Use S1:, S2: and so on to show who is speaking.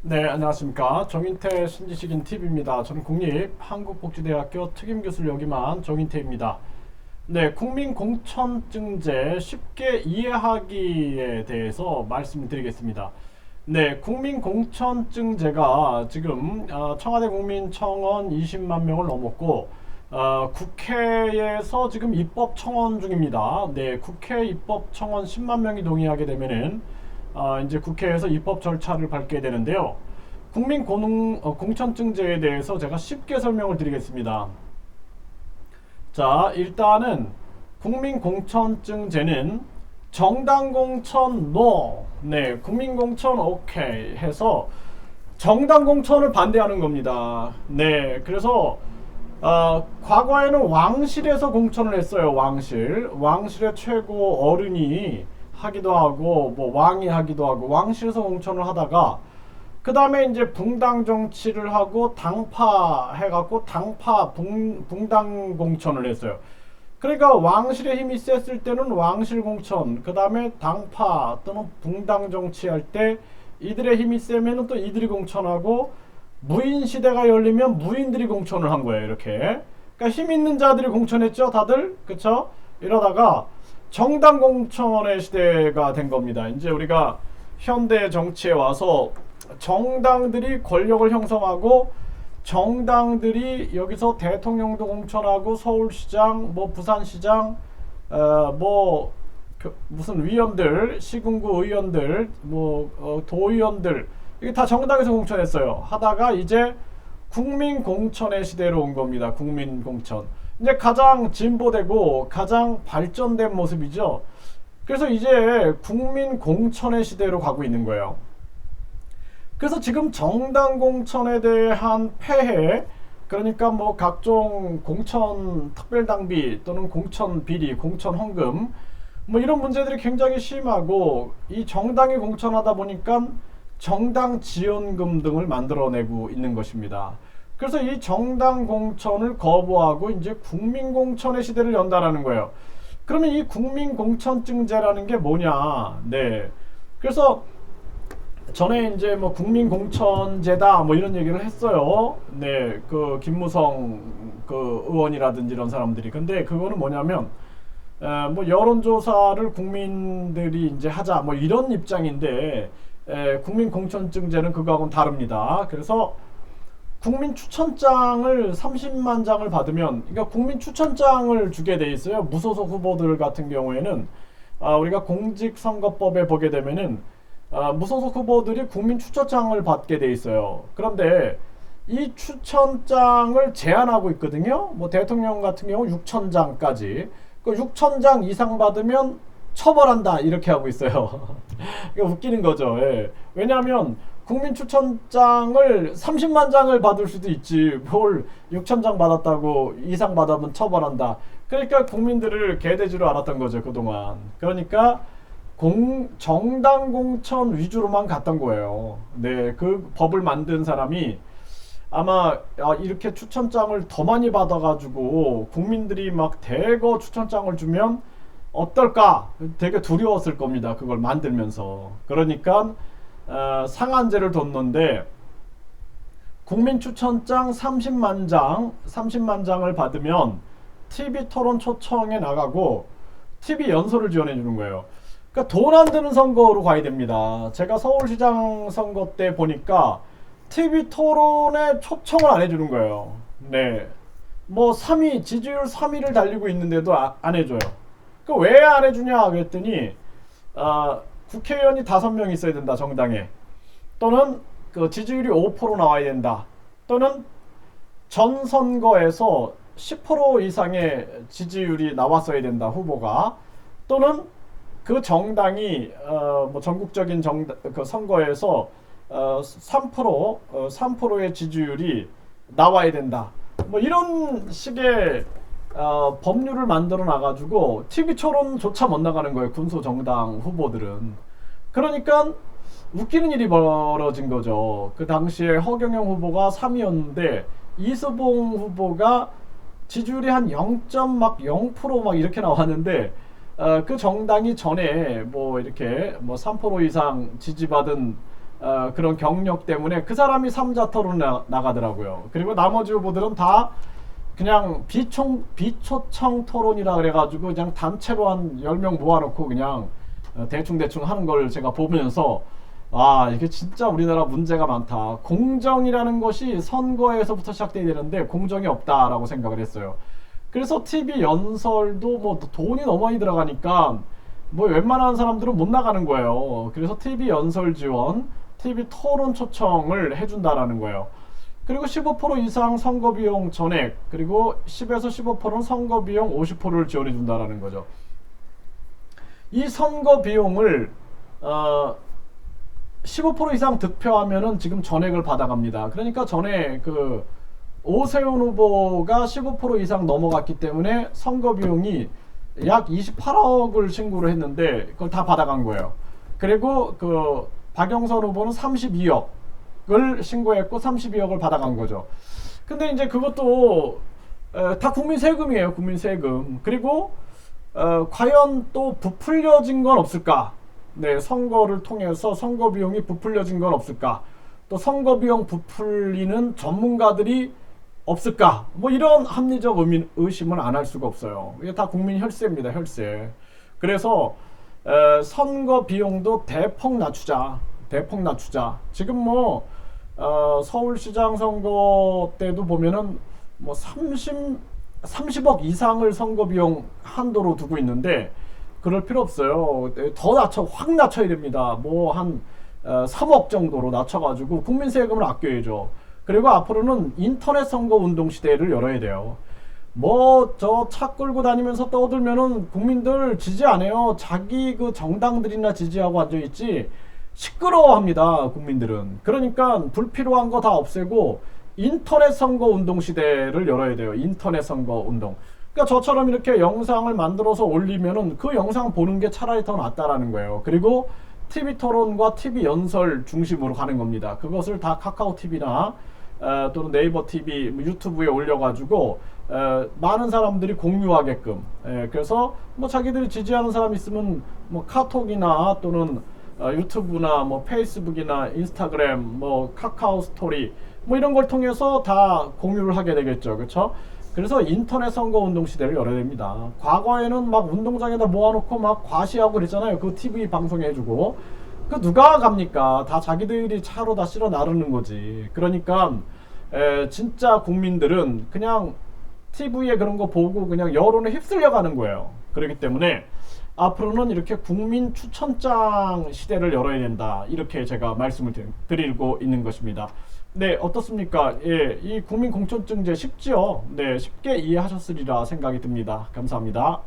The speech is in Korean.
S1: 네, 안녕하십니까. 정인태 신지식인 TV입니다. 저는 국립한국복지대학교 특임교수를 역임한 정인태입니다. 네, 국민공천증제 쉽게 이해하기에 대해서 말씀을 드리겠습니다. 네, 국민공천증제가 지금 청와대 국민청원 20만 명을 넘었고 국회에서 지금 입법 청원 중입니다. 네, 국회 입법 청원 10만 명이 동의하게 되면은 이제 국회에서 입법 절차를 밟게 되는데요. 공천증제에 대해서 제가 쉽게 설명을 드리겠습니다. 자, 일단은 국민공천증제는 정당공천 NO, 네, 국민공천 OK 해서 정당공천을 반대하는 겁니다. 네, 그래서 과거에는 왕실에서 공천을 했어요. 왕실의 최고 어른이 하기도 하고 뭐 왕이 하기도 하고 왕실에서 공천을 하다가 그 다음에 이제 붕당 정치를 하고 당파 해갖고 붕당 공천을 했어요. 그러니까 왕실의 힘이 셌을 때는 왕실 공천, 그 다음에 당파 또는 붕당 정치할 때 이들의 힘이 세면은 또 이들이 공천하고 무인 시대가 열리면 무인들이 공천을 한 거예요. 이렇게. 그러니까 힘 있는 자들이 공천했죠, 다들. 그쵸? 이러다가 정당 공천의 시대가 된 겁니다. 이제 우리가 현대 정치에 와서 정당들이 권력을 형성하고 정당들이 여기서 대통령도 공천하고 서울시장, 뭐 부산시장, 무슨 위원들, 시군구 의원들, 도의원들 이게 다 정당에서 공천했어요. 하다가 이제 국민공천의 시대로 온 겁니다. 국민공천. 이제 가장 진보되고 가장 발전된 모습이죠. 그래서 이제 국민공천의 시대로 가고 있는 거예요. 그래서 지금 정당 공천에 대한 폐해, 그러니까 뭐 각종 공천 특별당비 또는 공천 비리, 공천 헌금 뭐 이런 문제들이 굉장히 심하고 이 정당이 공천하다 보니까 정당 지원금 등을 만들어내고 있는 것입니다. 그래서 이 정당 공천을 거부하고 이제 국민 공천의 시대를 연다라는 거예요. 그러면 이 국민 공천증제라는 게 뭐냐? 네. 그래서 전에 이제 뭐 국민공천제다 뭐 이런 얘기를 했어요. 네, 그 김무성 그 의원이라든지 이런 사람들이. 근데 그거는 뭐냐면 뭐 여론조사를 국민들이 이제 하자 뭐 이런 입장인데 국민공천증제는 그거하고는 다릅니다. 그래서 국민 추천장을 30만 장을 받으면, 그러니까 국민 추천장을 주게 돼 있어요. 무소속 후보들 같은 경우에는 우리가 공직선거법에 보게 되면은 무소속 후보들이 국민 추천장을 받게 돼 있어요. 그런데 이 추천장을 제한하고 있거든요. 뭐 대통령 같은 경우 6,000장까지. 그 6,000장 이상 받으면 처벌한다 이렇게 하고 있어요. 이거 웃기는 거죠. 예. 왜냐하면 국민 추천장을 30만 장을 받을 수도 있지 뭘 6,000장 받았다고 이상 받으면 처벌한다. 그러니까 국민들을 개돼지로 알았던 거죠 그동안. 그러니까 정당 공천 위주로만 갔던 거예요. 네, 그 법을 만든 사람이 아마 이렇게 추천장을 더 많이 받아가지고 국민들이 막 대거 추천장을 주면 어떨까 되게 두려웠을 겁니다. 그걸 만들면서. 그러니까 상한제를 뒀는데 국민 추천장 30만 장을 받으면 TV 토론 초청에 나가고 TV 연설을 지원해 주는 거예요. 그러니까 돈 안 드는 선거로 가야 됩니다. 제가 서울시장 선거 때 보니까 TV 토론에 초청을 안 해주는 거예요. 네. 뭐 3위, 지지율 3위를 달리고 있는데도 안 해줘요. 그 왜 안 해주냐 그랬더니 국회의원이 5명 있어야 된다 정당에. 또는 그 지지율이 5% 나와야 된다. 또는 전 선거에서 10% 이상의 지지율이 나왔어야 된다 후보가. 또는 그 정당이 뭐 전국적인 그 선거에서 3%의 지지율이 나와야 된다. 뭐 이런 식의 법률을 만들어 놔가지고 TV 토론조차 못 나가는 거예요. 군소 정당 후보들은. 그러니까 웃기는 일이 벌어진 거죠. 그 당시에 허경영 후보가 3위였는데 이수봉 후보가 지지율이 한 0.0% 이렇게 나왔는데 그 정당이 전에 뭐 이렇게 뭐 3% 이상 지지받은 그런 경력 때문에 그 사람이 3자 토론 나가더라고요. 그리고 나머지 후보들은 다 그냥 비초청 토론이라 그래가지고 그냥 단체로 한 10명 모아놓고 그냥 대충대충 하는 걸 제가 보면서 아, 이게 진짜 우리나라 문제가 많다. 공정이라는 것이 선거에서부터 시작돼야 되는데 공정이 없다라고 생각을 했어요. 그래서 TV 연설도 뭐 돈이 너무 많이 들어가니까 뭐 웬만한 사람들은 못 나가는 거예요. 그래서 TV 연설 지원, TV 토론 초청을 해준다라는 거예요. 그리고 15% 이상 선거 비용 전액, 그리고 10에서 15%는 선거 비용 50%를 지원해 준다라는 거죠. 이 선거 비용을 15% 이상 득표하면은 지금 전액을 받아갑니다. 그러니까 전에 그 오세훈 후보가 15% 이상 넘어갔기 때문에 선거 비용이 약 28억을 신고를 했는데 그걸 다 받아간 거예요. 그리고 그 박영선 후보는 32억을 신고했고 32억을 받아간 거죠. 근데 이제 그것도 다 국민 세금이에요. 국민 세금. 그리고 과연 또 부풀려진 건 없을까? 네, 선거를 통해서 선거 비용이 부풀려진 건 없을까? 또 선거 비용 부풀리는 전문가들이 없을까? 뭐 이런 합리적 의심은 안 할 수가 없어요. 이게 다 국민 혈세입니다. 혈세. 그래서 선거 비용도 대폭 낮추자. 대폭 낮추자. 지금 뭐 서울시장 선거 때도 보면은 뭐 30억 이상을 선거 비용 한도로 두고 있는데 그럴 필요 없어요. 더 확 낮춰야 됩니다. 뭐 한 3억 정도로 낮춰가지고 국민 세금을 아껴야죠. 그리고 앞으로는 인터넷 선거 운동 시대를 열어야 돼요. 뭐 저 차 끌고 다니면서 떠들면은 국민들 지지 안 해요. 자기 그 정당들이나 지지하고 앉아있지 시끄러워합니다. 국민들은. 그러니까 불필요한 거 다 없애고 인터넷 선거 운동 시대를 열어야 돼요. 인터넷 선거 운동. 그러니까 저처럼 이렇게 영상을 만들어서 올리면은 그 영상 보는 게 차라리 더 낫다라는 거예요. 그리고 TV 토론과 TV 연설 중심으로 가는 겁니다. 그것을 다 카카오 TV나 또는 네이버 TV, 유튜브에 올려가지고 많은 사람들이 공유하게끔. 그래서 뭐 자기들이 지지하는 사람 있으면 뭐 카톡이나 또는 유튜브나 뭐 페이스북이나 인스타그램, 뭐 카카오 스토리 뭐 이런 걸 통해서 다 공유를 하게 되겠죠. 그렇죠? 그래서 인터넷 선거 운동 시대를 열어야 됩니다. 과거에는 막 운동장에다 모아놓고 막 과시하고 그랬잖아요. 그 TV 방송에 해주고. 그 누가 갑니까? 다 자기들이 차로 다 실어 나르는 거지. 그러니까 진짜 국민들은 그냥 TV에 그런 거 보고 그냥 여론에 휩쓸려 가는 거예요. 그렇기 때문에 앞으로는 이렇게 국민 추천장 시대를 열어야 된다. 이렇게 제가 말씀을 드리고 있는 것입니다. 네, 어떻습니까? 예, 이 국민 공천증제 쉽지요? 네, 쉽게 이해하셨으리라 생각이 듭니다. 감사합니다.